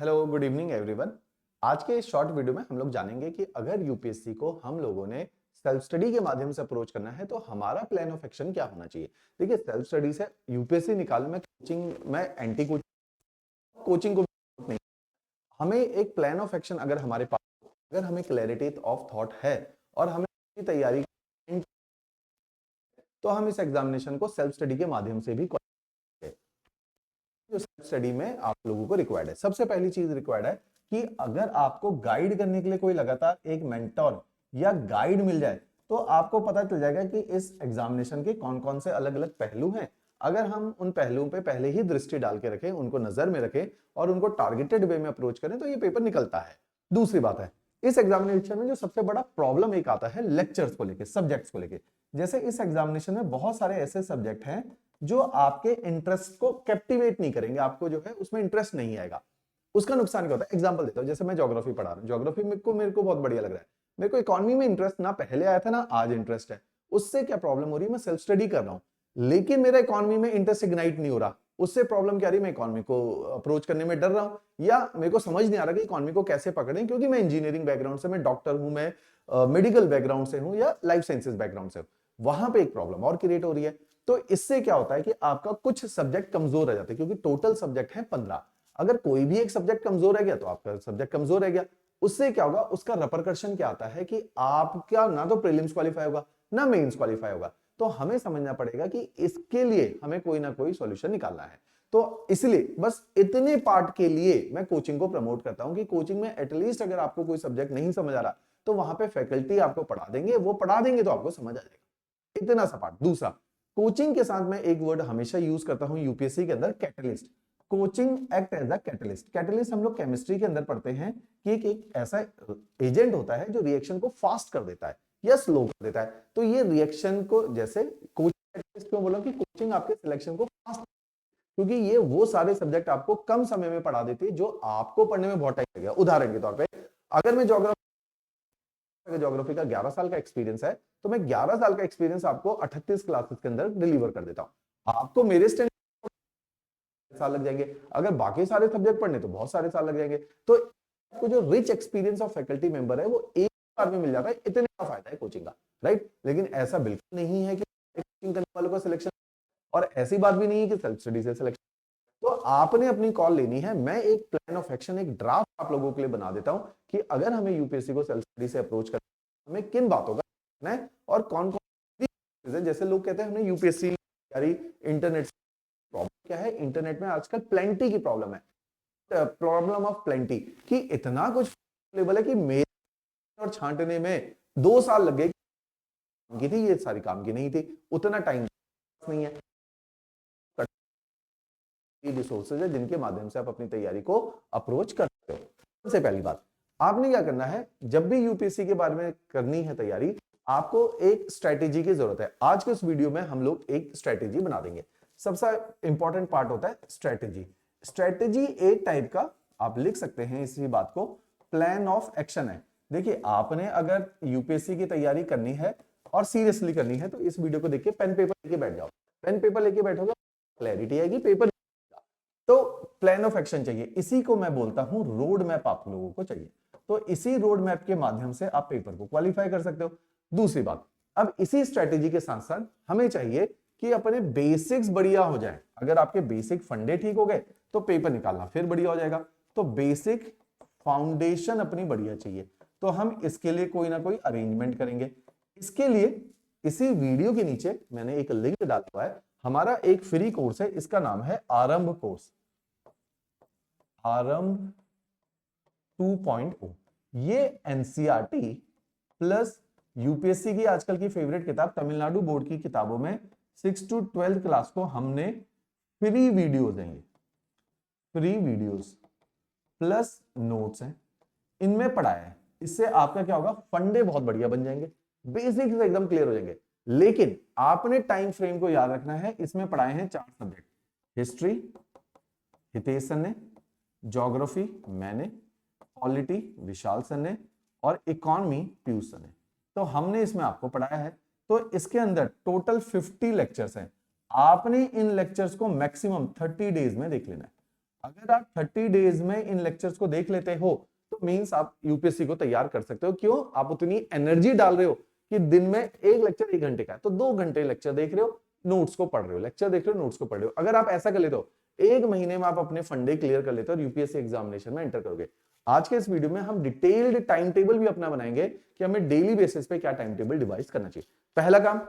Hello good evening everyone. आज के इस शॉर्ट वीडियो में हम लोग जानेंगे कि अगर यूपीएससी को हम लोगों ने सेल्फ स्टडी के माध्यम से अप्रोच करना है तो हमारा प्लान ऑफ एक्शन क्या होना चाहिए। देखिए, सेल्फ स्टडी से यूपीएससी निकालने में कोचिंग में एंटी कोचिंग को नहीं, हमें एक प्लान ऑफ एक्शन अगर हमारे पास, अगर हमें क्लैरिटी ऑफ थॉट है और हमें तैयारी, तो हम इस एग्जामिनेशन को सेल्फ स्टडी के माध्यम से भी जो सेल्फ स्टडी में आप लोगों को रिक्वायर्ड है। सबसे पहली चीज रिक्वायर्ड है कि अगर आपको गाइड करने के लिए कोई लगातार एक मेंटोर या गाइड मिल जाए तो आपको पता चल जाएगा कि इस एग्जामिनेशन के कौन कौन से अलग अलग पहलू हैं। अगर हम उन पहलुओं पे पहले ही दृष्टि डाल के रखें, उनको नजर में रखें और उनको टारगेटेड वे में अप्रोच करें तो ये पेपर निकलता है। दूसरी बात है, इस एग्जामिनेशन में जो सबसे बड़ा प्रॉब्लम एक आता है लेक्चर्स को लेके, सब्जेक्ट्स को लेके। जैसे इस एग्जामिनेशन में बहुत सारे ऐसे सब्जेक्ट हैं जो आपके इंटरेस्ट को कैप्टिवेट नहीं करेंगे, आपको जो है उसमें इंटरेस्ट नहीं आएगा। उसका नुकसान क्या होता है, एग्जांपल देता हूं। जैसे मैं ज्योग्राफी पढ़ा रहा हूं, ज्योग्राफी मेरे को बहुत बढ़िया लग रहा है। मेरे को इकोनॉमी में इंटरेस्ट ना पहले आया था ना आज इंटरेस्ट है। उससे क्या प्रॉब्लम हो रही है, मैं सेल्फ स्टडी कर रहा हूं लेकिन मेरा इकोनॉमी में इंटरेस्ट इग्नाइट नहीं हो रहा। उससे प्रॉब्लम क्या आ रही है, मैं इकोनॉमी को अप्रोच करने में डर रहा हूं या मेरे को समझ नहीं आ रहा कि इकोनॉमी को कैसे पकड़ें, क्योंकि मैं इंजीनियरिंग बैकग्राउंड से, मैं डॉक्टर हूं, मैं मेडिकल बैकग्राउंड से हूं या लाइफ साइंसेज बैकग्राउंड से हूं। वहां पे एक प्रॉब्लम और क्रिएट हो रही है। तो इससे क्या होता है कि आपका कुछ सब्जेक्ट कमजोर रह जाते हैं, क्योंकि टोटल सब्जेक्ट है 15। अगर कोई भी एक सब्जेक्ट कमजोर रह गया तो आपका सब्जेक्ट कमजोर रह गया। उससे क्या होगा, उसका रिपरकशन क्या आता है कि आपका ना तो प्रीलिम्स क्वालिफाई होगा ना मेंस क्वालिफाई होगा। तो हमें समझना पड़ेगा कि इसके लिए हमें कोई ना कोई सॉल्यूशन निकालना है। तो इसलिए बस इतने पार्ट के लिए मैं कोचिंग को प्रमोट करता हूं कि कोचिंग में एटलीस्ट अगर आपको कोई सब्जेक्ट नहीं समझ आ रहा तो वहां पे फैकल्टी आपको पढ़ा देंगे, वो पढ़ा देंगे तो आपको समझ आ जाएगा। इतना सा पार्ट। दूसरा, कोचिंग के साथ मैं एक वर्ड हमेशा यूज करता हूं यूपीएससी के अंदर, catalyst. Coaching act as a catalyst. Catalyst हम लोग केमिस्ट्री के अंदर पढ़ते हैं कि एक ऐसा एजेंट होता है जो रिएक्शन को फास्ट कर देता है या स्लो कर देता है। तो ये रिएक्शन को, जैसे कोचिंग कैटलिस्ट क्यों बोला कि कोचिंग आपके सिलेक्शन को फास्ट, क्योंकि ये वो सारे सब्जेक्ट आपको कम समय में पढ़ा देती है जो आपको पढ़ने में बहुत टाइम लगेगा। उदाहरण के तौर पे, अगर मैं ज्योग्राफी का 11 साल का एक्सपीरियंस है तो मैं 11 साल का एक्सपीरियंस आपको 38 क्लासेस के अंदर डिलीवर कर देता हूं। आपको मेरे स्टैंडर्ड साल लग जाएंगे, अगर बाकी सारे सब्जेक्ट पढ़ने तो बहुत सारे साल लग जाएंगे। तो आपको जो rich experience of faculty member है वो एक बार में मिल जाता है। इतने का फायदा है कोचिंग का, राइट। लेकिन ऐसा बिल्कुल नहीं है कि कोचिंग करने वालों का सिलेक्शन, और ऐसी बात भी नहीं है कि सेल्फ स्टडी से सिलेक्शन। तो आपने अपनी कॉल लेनी है। मैं एक प्लान ऑफ एक्शन, एक ड्राफ्ट आप लोगों के लिए बना देता हूं कि अगर हमें यूपीएससी को सेल्फ स्टडी से अप्रोच करना है, हमें किन बातों का करना है और कौन कौन सी। जैसे लोग कहते हैं हमने यूपीएससी तैयारी, इंटरनेट प्रॉब्लम क्या है, इंटरनेट में आजकल प्लेंटी की प्रॉब्लम है, प्रॉब्लम ऑफ प्लेंटी, कि इतना कुछ अवेलेबल है कि मेरे और छांटने में 2 साल लग गए। की थी ये सारी काम की नहीं थी, उतना टाइम नहीं है। रिसोर्सेज है जिनके माध्यम से आप अपनी तैयारी को अप्रोच कर सकते हो। सबसे पहली बात, आपने क्या करना है, जब भी यूपीएससी के बारे में करनी है तैयारी, आपको एक स्ट्रेटेजी की जरूरत है। आज के इस वीडियो में हम लोग एक स्ट्रेटेजी बना देंगे। सबसे इंपॉर्टेंट पार्ट होता है स्ट्रेटेजी। स्ट्रेटेजी एक टाइप का आप लिख सकते हैं इसी बात को, प्लान ऑफ एक्शन है। देखिए, आपने अगर यूपीएससी की तैयारी करनी है और सीरियसली करनी है तो इस वीडियो को देख के पेन पेपर लेके बैठ जाओ। पेन पेपर लेके बैठोगे, क्लैरिटी आएगी, पेपर। तो प्लान ऑफ एक्शन चाहिए, इसी को मैं बोलता हूं रोड मैप आप लोगों को चाहिए। तो इसी रोड मैप के माध्यम से आप पेपर को क्वालिफाई कर सकते हो। दूसरी बात, अब इसी स्ट्रेटेजी के साथ साथ हमें चाहिए कि अपने बेसिक्स बढ़िया हो जाए। अगर आपके बेसिक फंडे ठीक हो गए तो पेपर निकालना फिर बढ़िया हो जाएगा। तो बेसिक फाउंडेशन अपनी बढ़िया चाहिए, तो हम इसके लिए कोई ना कोई अरेंजमेंट करेंगे। इसके लिए इसी वीडियो के नीचे मैंने एक लिंक डाला हुआ है, हमारा एक फ्री कोर्स है, इसका नाम है आरंभ कोर्स, आरंभ 2.0। ये एनसीईआरटी प्लस यूपीएससी की आजकल की फेवरेट किताब तमिलनाडु बोर्ड की किताबों में 6 to 12 क्लास को हमने फ्री वीडियोस हैं, ये फ्री वीडियोस प्लस नोट्स हैं, इनमें पढ़ाया है। इससे आपका क्या होगा, फंडे बहुत बढ़िया बन जाएंगे, बेसिक्स एकदम क्लियर हो जाएंगे। लेकिन आपने टाइम फ्रेम को याद रखना है। इसमें पढ़ाए हैं 4 सब्जेक्ट, हिस्ट्री हितेश सर ने, ज्योग्राफी मैंने, पॉलिटी विशाल सर ने और इकोनॉमी पीयूष सर ने। तो हमने इसमें आपको पढ़ाया है। तो इसके अंदर टोटल 50 लेक्चर्स हैं। आपने इन लेक्चर्स को मैक्सिमम 30 डेज में देख लेना है। अगर आप 30 डेज में इन लेक्चर्स को देख लेते हो तो मींस आप यूपीएससी को तैयार कर सकते हो। क्यों? आप उतनी एनर्जी डाल रहे हो कि दिन में एक लेक्चर 1 घंटे का है तो 2 घंटे लेक्चर देख रहे हो, नोट्स को पढ़ रहे हो, लेक्चर देख रहे हो, नोट्स को पढ़ रहे हो। अगर आप ऐसा कर लेते हो 1 महीने में आप अपने फंडे क्लियर कर लेते हो और यूपीएससी एग्जामिनेशन में एंटर करोगे। आज के इस वीडियो में हम डिटेल्ड टाइम टेबल भी अपना बनाएंगे कि हमें डेली बेसिस पे क्या टाइम टेबल डिवाइस करना चाहिए। पहला काम,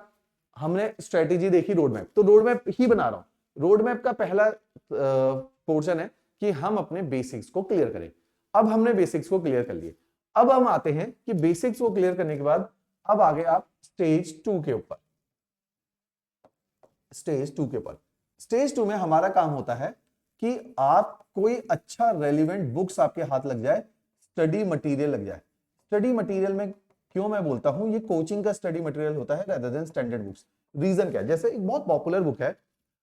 हमने स्ट्रेटेजी देखी रोड मैप, तो रोड मैप ही बना रहा हूं। रोड मैप का पहला पोर्शन है कि हम अपने बेसिक्स को क्लियर करें। अब हमने बेसिक्स को क्लियर कर लिए, अब हम आते हैं कि बेसिक्स को क्लियर करने के बाद अब आगे आप स्टेज 2 के ऊपर। स्टेज 2 के ऊपर, स्टेज 2 में हमारा काम होता है कि आप कोई अच्छा रेलिवेंट बुक्स आपके हाथ लग जाए, स्टडी मटेरियल लग जाए। स्टडी मटेरियल में क्यों मैं बोलता हूं ये कोचिंग का स्टडी मटेरियल होता है rather than standard books. Reason क्या है? जैसे एक बहुत पॉपुलर बुक है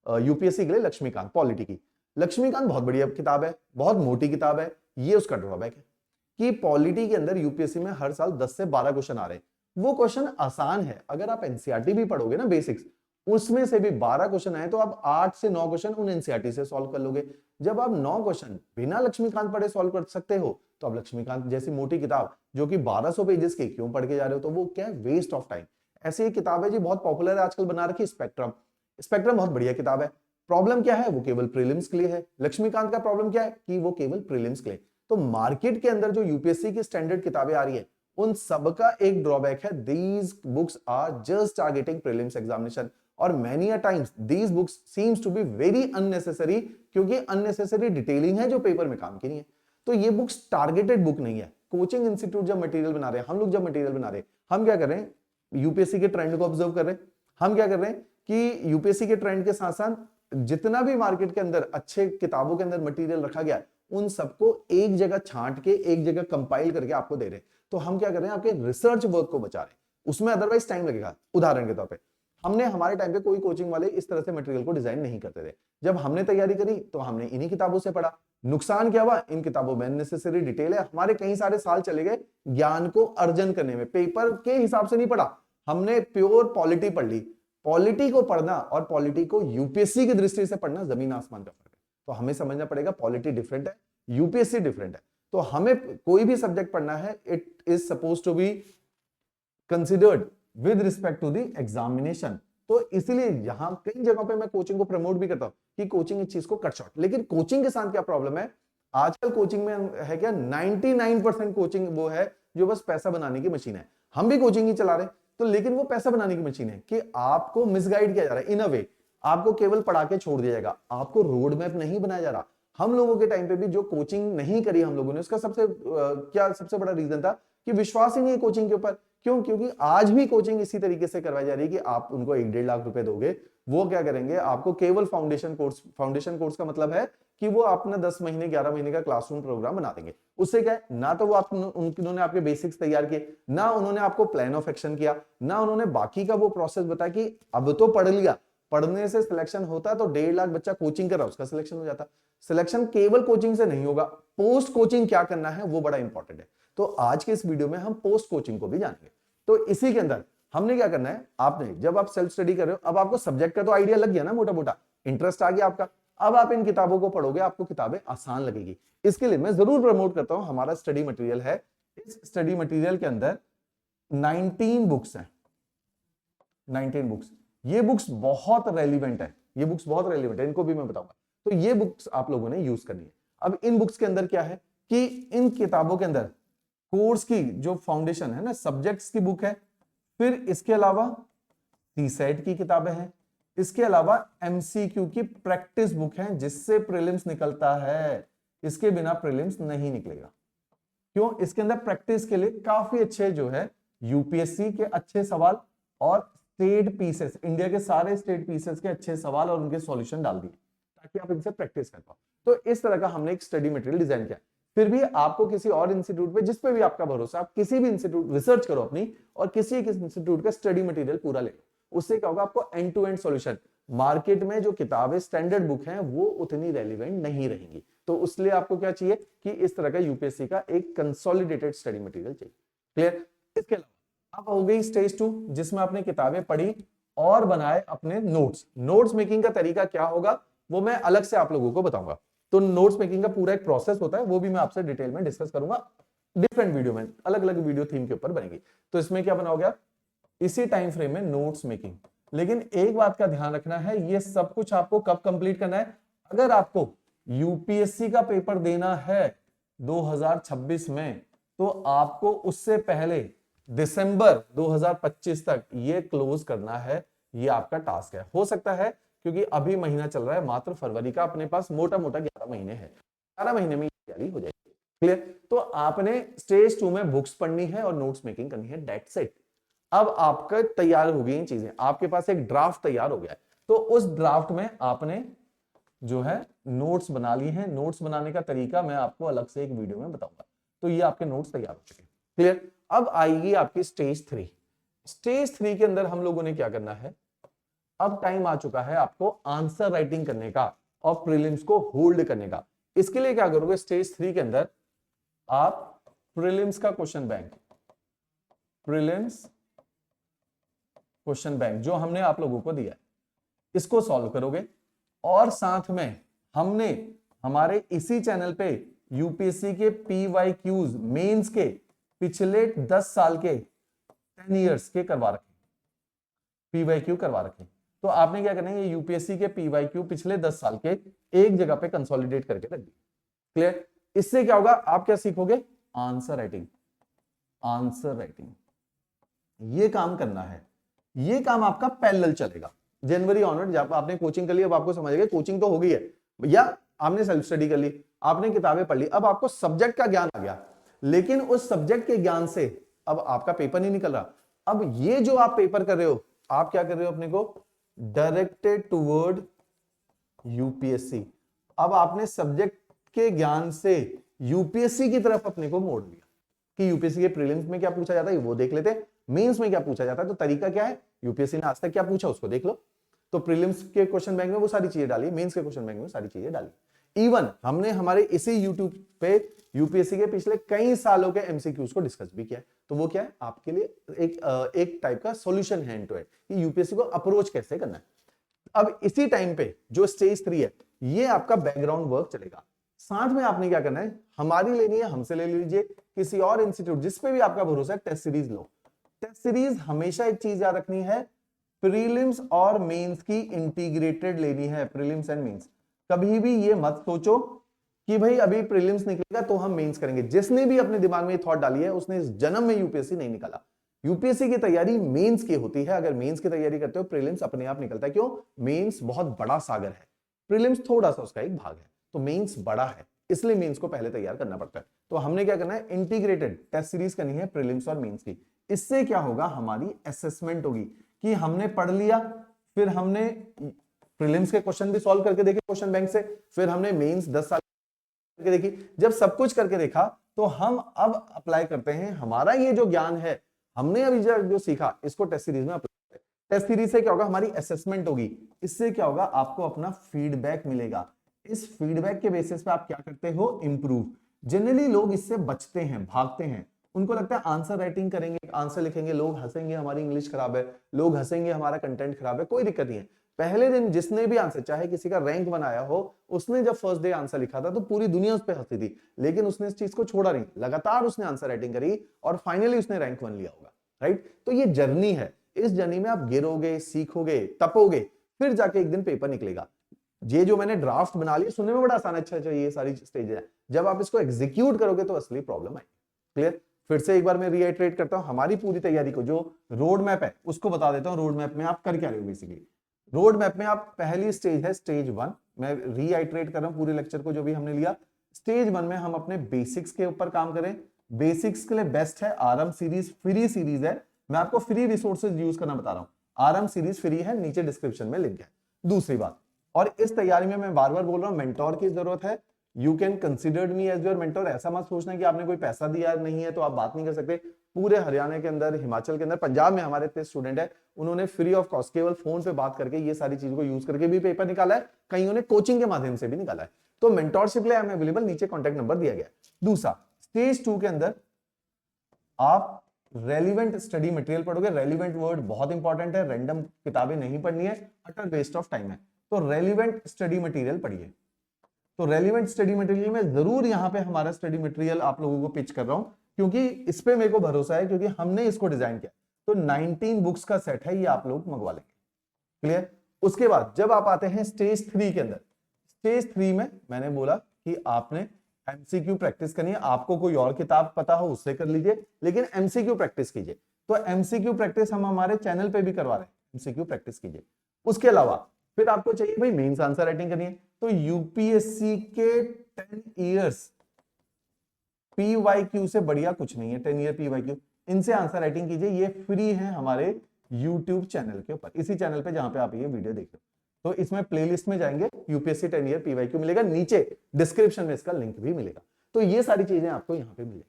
यूपीएससी के लिए, लक्ष्मीकांत पॉलिटी की। लक्ष्मीकांत बहुत बढ़िया किताब है, बहुत मोटी किताब है। ये उसका ड्रॉबैक है कि पॉलिटी के अंदर यूपीएससी में हर साल 10 से 12 क्वेश्चन आ रहे हैं। वो क्वेश्चन आसान है, अगर आप एनसीईआरटी भी पढ़ोगे ना बेसिक्स, उसमें से भी 12 क्वेश्चन आए तो आप 8 से 9 क्वेश्चन उन एनसीईआरटी से सॉल्व कर लोगे। जब आप 9 क्वेश्चन बिना लक्ष्मीकांत पढ़े सॉल्व कर सकते हो तो आप लक्ष्मीकांत जैसी मोटी किताब जो कि 1200 पेजेस की क्यों पढ़ के जा रहे हो? तो वो क्या है? Waste of time. ऐसी एक किताब है जी, बहुत पॉपुलर है आजकल, बना रखी, स्पेक्ट्रम। स्पेक्ट्रम बहुत बढ़िया किताब है। प्रॉब्लम क्या है? वो केवल प्रीलिम्स के लिए है। लक्ष्मीकांत का प्रॉब्लम क्या है? कि वो केवल प्रीलिम्स के लिए। तो मार्केट के अंदर जो यूपीएससी की स्टैंडर्ड किताबें आ रही है उन सबका एक ड्रॉबैक है, these books are just targeting prelims examination और many a times these books seems to be very unnecessary, क्योंकि अननेसेसरी डिटेलिंग है जो पेपर में काम की नहीं है। तो ये बुक्स टारगेटेड बुक नहीं है। कोचिंग इंस्टीट्यूट जब मटेरियल बना रहे हैं, हम लोग जब मटेरियल बना रहे हैं, हम क्या कर रहे हैं? यूपीएससी के ट्रेंड को ऑब्जर्व कर रहे हैं। हम क्या कर रहे हैं कि यूपीएससी के ट्रेंड के साथ साथ जितना भी मार्केट के अंदर अच्छे किताबों के अंदर मटेरियल रखा गया उन सबको एक जगह छांट के एक जगह कंपाइल करके आपको दे रहे हैं। तो हम क्या कर रहे हैं? आपके रिसर्च वर्क को बचा रहे हैं, उसमें अदरवाइज टाइम लगेगा। उदाहरण के तौर पे हमने हमारे टाइम पे कोई कोचिंग वाले इस तरह से मटेरियल को डिजाइन नहीं करते थे। जब हमने तैयारी करी तो हमने इन्हीं किताबों से पढ़ा। नुकसान क्या हुआ? इन किताबों में अननेसेसरी डिटेल है, हमारे कई सारे साल चले गए ज्ञान को अर्जन करने में। पेपर के हिसाब से नहीं पढ़ा, हमने प्योर पॉलिटी पढ़ ली। पॉलिटी को पढ़ना और पॉलिटी को यूपीएससी की दृष्टि से पढ़ना जमीन आसमान का फर्क है। तो हमें समझना पड़ेगा पॉलिटी डिफरेंट है, यूपीएससी डिफरेंट है। तो हमें कोई भी सब्जेक्ट पढ़ना है, it is suppose to be considered with respect to the examination. तो इसीलिए यहां कई जगहों पे मैं कोचिंग को प्रमोट भी करता हूं कि कोचिंग इस चीज को कट शॉर्ट। लेकिन कोचिंग के साथ क्या प्रॉब्लम है? आजकल कोचिंग में है क्या, 99% कोचिंग वो है जो बस पैसा बनाने की मशीन है। हम भी कोचिंग ही चला रहे हैं तो, लेकिन वो पैसा बनाने की मशीन है कि आपको मिसगाइड किया जा रहा है इन अ वे, आपको केवल पढ़ा के छोड़ दिया जाएगा, आपको रोड मैप नहीं बनाया जा रहा। हम लोगों के टाइम पे भी जो कोचिंग नहीं करी हम लोगों ने, उसका सबसे बड़ा रीजन था कि विश्वास ही नहीं है कोचिंग के ऊपर। क्यों? क्योंकि आज भी कोचिंग इसी तरीके से करवाई जा रही है कि आप उनको 1-1.5 लाख रुपए दोगे, वो क्या करेंगे? आपको केवल फाउंडेशन कोर्स, फाउंडेशन कोर्स का मतलब है कि वो अपना 10 महीने 11 महीने का क्लासरूम प्रोग्राम बना देंगे। उससे क्या है? ना तो वो उन्होंने आपके बेसिक्स तैयार किए, ना उन्होंने आपको प्लान ऑफ एक्शन किया, ना उन्होंने बाकी का वो प्रोसेस बताया कि अब तो पढ़ लिया, पढ़ने से सिलेक्शन होता तो 1.5 लाख बच्चा कोचिंग कर रहा उसका सिलेक्शन हो जाता। सिलेक्शन केवल कोचिंग से नहीं होगा, पोस्ट कोचिंग क्या करना है वो बड़ा इंपॉर्टेंट है। तो आज के इस वीडियो में हम पोस्ट कोचिंग को भी जानेंगे। तो इसी के अंदर हमने क्या करना है, आपने जब आप सेल्फ स्टडी कर रहे हो, अब आपको सब्जेक्ट का तो आइडिया लग गया ना, मोटा मोटा इंटरेस्ट आ गया आपका। अब आप इन किताबों को पढ़ोगे, आपको किताबें आसान लगेगी। इसके लिए मैं जरूर प्रमोट करता हूं, हमारा स्टडी मटेरियल है, इस स्टडी मटेरियल के अंदर 19 बुक्स हैं। 19 बुक्स, ये बुक्स बहुत रेलिवेंट है, ये बुक्स बहुत रेलिवेंट है, इनको भी मैं बताऊंगा। तो ये बुक्स आप लोगों ने यूज करनी है। अब इन बुक्स के अंदर क्या है कि इन किताबों के अंदर कोर्स की जो फाउंडेशन है ना, सब्जेक्ट्स की बुक है, फिर इसके अलावा सीसेट की किताबें हैं, इसके अलावा एमसीक्यू की प्रैक्टिस बुक है जिससे प्रीलिम्स निकलता है। इसके बिना प्रीलिम्स नहीं निकलेगा। क्यों? इसके अंदर प्रैक्टिस के लिए काफी अच्छे जो है यूपीएससी के अच्छे सवाल और स्टेट पीसेस, इंडिया के सारे स्टेट पीसेस के अच्छे सवाल और उनके सॉल्यूशन डाल दिए ताकि आप इनसे प्रैक्टिस कर पाओ। तो इस तरह का हमने एक स्टडी मटेरियल डिजाइन किया। फिर भी आपको किसी और इंस्टीट्यूट पे, जिस पे भी आपका भरोसा, आप किसी भी इंस्टीट्यूट रिसर्च करो अपनी और किसी एक इंस्टीट्यूट का स्टडी मटेरियल पूरा ले लो। उससे क्या होगा? आपको end to end solution, market में जो किताबें स्टैंडर्ड बुक हैं वो उतनी रेलिवेंट नहीं रहेंगी। तो उसलिए आपको क्या चाहिए कि इस तरह का यूपीएससी का एक कंसोलिडेटेड स्टडी मटेरियल चाहिए। क्लियर? इसके अलावा अब हो गई स्टेज 2 जिसमें आपने किताबें पढ़ी और बनाए अपने नोट्स। नोट्स मेकिंग का तरीका क्या होगा वो मैं अलग से आप लोगों को बताऊंगा। तो नोट्स मेकिंग का पूरा एक प्रोसेस होता है, वो भी मैं आपसे डिटेल में डिस्कस करूंगा डिफरेंट वीडियो में, अलग अलग वीडियो थीम के ऊपर बनेगी। तो इसमें क्या बना हो गया, इसी टाइम फ्रेम में नोट्स मेकिंग। लेकिन एक बात का ध्यान रखना है, ये सब कुछ आपको कब कंप्लीट करना है, अगर आपको यूपीएससी का पेपर देना है 2026 में, तो आपको उससे पहले दिसंबर 2025 तक ये क्लोज करना है। ये आपका टास्क है। हो सकता है क्योंकि अभी महीना चल रहा है मात्र फरवरी का, अपने पास मोटा मोटा 11 महीने हैं, 11 महीने में तैयारी हो जाएगी। क्लियर? तो आपने स्टेज 2 में बुक्स पढ़नी है और नोट्स मेकिंग करनी है, दैट्स इट। अब आपका तैयार हो गई चीजें, आपके पास एक ड्राफ्ट तैयार हो गया है, तो उस ड्राफ्ट में आपने जो है नोट्स बना ली हैं। नोट्स बनाने का तरीका मैं आपको अलग से एक वीडियो में बताऊंगा। तो ये आपके नोट्स तैयार हो चुके हैं। क्लियर? अब आएगी आपकी स्टेज 3। स्टेज 3 के अंदर हम लोगों ने क्या करना है, अब टाइम आ चुका है आपको आंसर राइटिंग करने का और प्रीलिम्स को होल्ड करने का। इसके लिए क्या करोगे, स्टेज 3 के अंदर आप प्रीलिम्स का question bank, prelims question bank जो हमने आप लोगों को दिया है, इसको सॉल्व करोगे। और साथ में हमने हमारे इसी चैनल पे यूपीएससी के पीवाईक्यूज मेंस के पिछले 10 साल के 10 इयर्स के करवा रखे, पीवाईक्यू करवा रखे। तो आपने क्या करना है, ये यूपीएससी के पीवाईक्यू पिछले 10 साल के एक जगह पे कंसोलिडेट करके रख दिए। क्लियर? इससे क्या होगा, आप क्या सीखोगे, आंसर राइटिंग। आंसर राइटिंग ये काम करना है, ये काम आपका पैरेलल चलेगा। जनवरी ऑनवर्ड जब आपने कोचिंग कर ली, अब आपको समझ गए कोचिंग तो हो गई है, या आपने सेल्फ स्टडी कर ली, आपने किताबें पढ़ ली, अब आपको सब्जेक्ट का ज्ञान आ गया। लेकिन उस सब्जेक्ट के ज्ञान से अब आपका पेपर नहीं निकल रहा। अब ये जो आप पेपर कर रहे हो, आप क्या कर रहे हो, अपने को डायरेक्टेड टुवर्ड यूपीएससी। अब आपने सब्जेक्ट के ज्ञान से यूपीएससी की तरफ अपने को मोड़ दिया कि यूपीएससी के प्रीलिम्स में क्या पूछा जाता है वो देख लेते हैं, मेंस में क्या पूछा जाता है। तो तरीका क्या है, यूपीएससी ने आज तक क्या पूछा उसको देख लो। तो प्रीलिम्स के क्वेश्चन बैंक में वो सारी चीजें डाली, मेंस के क्वेश्चन बैंक में सारी चीजें डाली। इवन हमने हमारे इसी यूट्यूब पे यूपीएससी के पिछले कई सालों के एमसीक्यूज को डिस्कस भी किया है। तो वो क्या है, आपके लिए एक टाइप का सॉल्यूशन है इनटू इट कि यूपीएससी को अप्रोच कैसे करना है। अब इसी टाइम पे जो स्टेज 3 है, ये आपका बैकग्राउंड वर्क चलेगा। साथ में आपने क्या करना है, हमारी लेनी है, हमसे ले लीजिए, किसी और इंस्टीट्यूट जिसपे भी आपका भरोसा है, टेस्ट सीरीज लो। टेस्ट सीरीज हमेशा एक चीज याद रखनी है, प्रीलिम्स और मेंस की इंटीग्रेटेड लेनी है, प्रीलिम्स एंड मेंस। कभी भी ये मत सोचो कि भाई अभी प्रीलिम्स निकलेगा तो हम मेंस करेंगे। जिसने भी अपने दिमाग में ये थॉट डाली है उसने इस जन्म में यूपीएससी नहीं निकाला। यूपीएससी की तैयारी मेंस की होती है। अगर मेंस की तैयारी करते हो, प्रीलिम्स अपने आप निकलता है। क्यों? मेंस बहुत बड़ा सागर है, प्रीलिम्स थोड़ा सा उसका एक भाग है। तो मेंस बड़ा है, इसलिए मेंस को पहले तैयार करना पड़ता है। तो हमने क्या करना है, इंटीग्रेटेड टेस्ट सीरीज करनी है प्रीलिम्स और मेंस की। इससे क्या होगा, हमारी असेसमेंट होगी कि हमने पढ़ लिया, फिर हमने प्रीलिम्स के क्वेश्चन भी सॉल्व करके देखे क्वेश्चन बैंक से, फिर हमने मेंस 10 साल करके देखी। जब सब कुछ करके देखा तो हम अब अप्लाई करते हैं, हमारा ये जो ज्ञान है, हमने अभी जो सीखा, इसको टेस्ट सीरीज में अप्लाई करें। टेस्ट सीरीज से क्या होगा, हमारी असेसमेंट होगी। इससे क्या होगा, आपको अपना फीडबैक मिलेगा। इस फीडबैक के बेसिस पे आप क्या करते हो, इंप्रूव। जनरली लोग इससे बचते हैं, भागते हैं। उनको लगता है आंसर राइटिंग करेंगे, आंसर लिखेंगे, लोग हंसेंगे, हमारी इंग्लिश खराब है, लोग हंसेंगे, हमारा कंटेंट खराब है। कोई दिक्कत नहीं है। पहले दिन जिसने भी आंसर, चाहे किसी का रैंक बनाया हो, उसने जब फर्स्ट डे आंसर लिखा था तो पूरी दुनिया उस पर हंसी थी, लेकिन उसने इस चीज को छोड़ा नहीं, लगातार उसने आंसर राइटिंग करी और फाइनली उसने रैंक 1 लिया होगा। राइट? तो ये जर्नी है। इस जर्नी में आप गिरोगे, सीखोगे, तपोगे, फिर जाके एक दिन पेपर निकलेगा। ये जो मैंने ड्राफ्ट बना लिया, सुनने में बड़ा आसान है, अच्छा ये सारी स्टेज है। जब आप इसको एग्जीक्यूट करोगे तो असली प्रॉब्लम आएगी। क्लियर? फिर से एक बार मैं रीइटरेट करता हूं, हमारी पूरी तैयारी को, जो रोड मैप है उसको बता देता हूं। रोड मैप में आप कर क्या रहे हो बेसिकली। रोड मैप में आप पहली स्टेज है स्टेज 1, मैं रीआइटरेट कर रहा हूं पूरे लेक्चर को जो भी हमने लिया। स्टेज 1 में हम अपने बेसिक्स के ऊपर काम करें। बेसिक्स के लिए बेस्ट है आरएम सीरीज, फ्री सीरीज है। मैं आपको फ्री रिसोर्सेज यूज करना बता रहा हूं। आरएम सीरीज फ्री है, नीचे डिस्क्रिप्शन में लिंक है। दूसरी बात, और इस तैयारी में मैं बार बार बोल रहा हूं, मेंटोर की जरूरत है। You can consider me as your mentor. ऐसा मत सोचना कि आपने कोई पैसा दिया नहीं है तो आप बात नहीं कर सकते। पूरे हरियाणा के अंदर, हिमाचल के अंदर, पंजाब में हमारे इतने स्टूडेंट है, उन्होंने फ्री ऑफ कॉस्ट केवल फोन पे बात करके ये सारी चीजों को यूज करके भी पेपर निकाला है। कईयों ने कोचिंग के माध्यम से भी निकाला है। तो मेंटोरशिप लिए आई एम अवेलेबल, नीचे कॉन्टैक्ट नंबर दिया गया है। दूसरा, स्टेज 2 के अंदर आप रेलिवेंट स्टडी मटेरियल पढ़ोगे। रेलिवेंट वर्ड बहुत इंपॉर्टेंट है, रैंडम किताबें नहीं पढ़नी है, अटर वेस्ट ऑफ टाइम है। तो रेलिवेंट स्टडी मटेरियल पढ़िए। तो रेलिवेंट स्टडी मटेरियल में जरूर यहाँ पे हमारा स्टडी मटेरियल आप लोगों को पिच कर रहा हूं, क्योंकि इस पे मेरे को भरोसा है, क्योंकि हमने इसको डिजाइन किया। तो 19 बुक्स का सेट है, ये आप लोग मंगवा लेंगे। क्लियर। उसके बाद जब आप आते हैं स्टेज 3 के अंदर, स्टेज 3 में मैंने बोला कि आपने एमसीक्यू प्रैक्टिस करनी है। आपको कोई और किताब पता हो उससे कर लीजिए, लेकिन एमसीक्यू प्रैक्टिस कीजिए। तो एमसीक्यू प्रैक्टिस हम हमारे चैनल पे भी करवा रहे हैं, एमसीक्यू प्रैक्टिस कीजिए। उसके अलावा फिर आपको चाहिए भाई मेंस आंसर राइटिंग करनी है, तो यूपीएससी के 10 इयर्स पीवाईक्यू से बढ़िया कुछ नहीं है। 10 ईयर पीवाईक्यू, इनसे आंसर राइटिंग कीजिए। ये फ्री है हमारे यूट्यूब चैनल के ऊपर, इसी चैनल पे जहां पे आप ये वीडियो देख रहे हो। तो इसमें प्लेलिस्ट में जाएंगे, यूपीएससी 10 ईयर पीवाईक्यू मिलेगा, नीचे डिस्क्रिप्शन में इसका लिंक भी मिलेगा। तो ये सारी चीजें आपको यहाँ पे मिलेगी,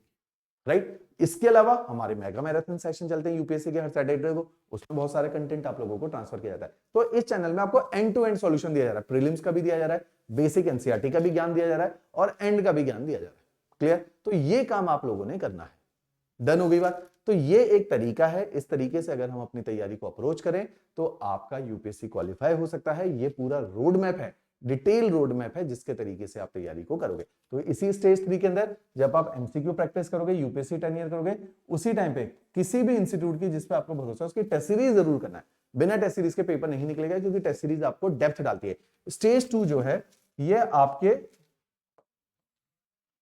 राइट। इसके अलावा हमारे मेगा मैराथन सेशन चलते हैं यूपीएससी के हर सैटरडे को, उसमें बहुत सारे कंटेंट आप लोगों को ट्रांसफर किया जाता है। तो इस चैनल में आपको एंड टू एंड सॉल्यूशन दिया जा रहा है, प्रीलिम्स का भी दिया जा रहा है, बेसिक एनसीईआरटी का भी ज्ञान दिया जा रहा है, और एंड का भी ज्ञान दिया जा रहा है। क्लियर। तो ये काम आप लोगों ने करना है। डन हो गई बात। तो ये एक तरीका है, इस तरीके से अगर हम अपनी तैयारी को अप्रोच करें तो आपका यूपीएससी क्वालिफाई हो सकता है। ये पूरा रोड मैप है, डिटेल रोड मैप है, जिसके तरीके से आप तैयारी को करोगे। तो इसी स्टेज 3 के अंदर जब आप एमसीक्यू प्रैक्टिस करोगे, यूपीएससी 10 ईयर करोगे, उसी टाइम पे किसी भी इंस्टीट्यूट की जिस पे आपको भरोसा है उसकी टेस्ट सीरीज जरूर करना है। बिना टेस्ट सीरीज के पेपर नहीं निकलेगा, क्योंकि टेस्ट सीरीज आपको डेप्थ डालती है। स्टेज 2 जो है ये आपके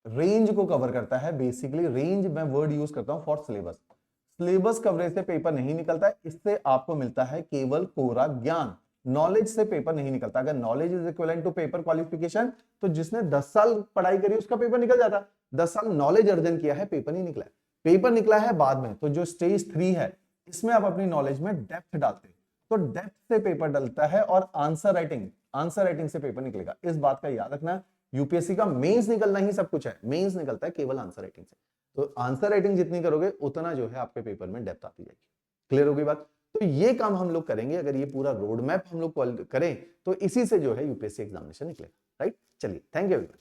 रेंज को कवर करता है। बेसिकली रेंज मैं वर्ड यूज करता हूं फॉर सिलेबस। सिलेबस कवरेज से पेपर नहीं निकलता है, इससे आपको मिलता है केवल कोरा ज्ञान। नॉलेज से पेपर नहीं निकलता। अगर knowledge is equivalent to paper qualification, तो जिसने 10 साल पढ़ाई करी उसका पेपर निकल जाता। 10 साल नॉलेज अर्जन किया है, पेपर नहीं निकला है। पेपर निकला है बाद में। तो जो स्टेज 3 है, इसमें आप अपनी नॉलेज में डेप्थ डालते हैं, तो डेप्थ से पेपर डलता है, और आंसर राइटिंग से पेपर निकलेगा। इस बात का याद रखना। यूपीएससी का मेंस निकलना ही सब कुछ है, मेंस निकलता है केवल आंसर राइटिंग से। तो आंसर राइटिंग जितनी करोगे उतना जो है आपके पेपर में डेप्थ आती जाएगी। क्लियर होगी बात। तो ये काम हम लोग करेंगे। अगर ये पूरा रोड मैप हम लोग करें तो इसी से जो है यूपीएससी एग्जामिनेशन निकलेगा, राइट। चलिए, थैंक यू एवरीवन।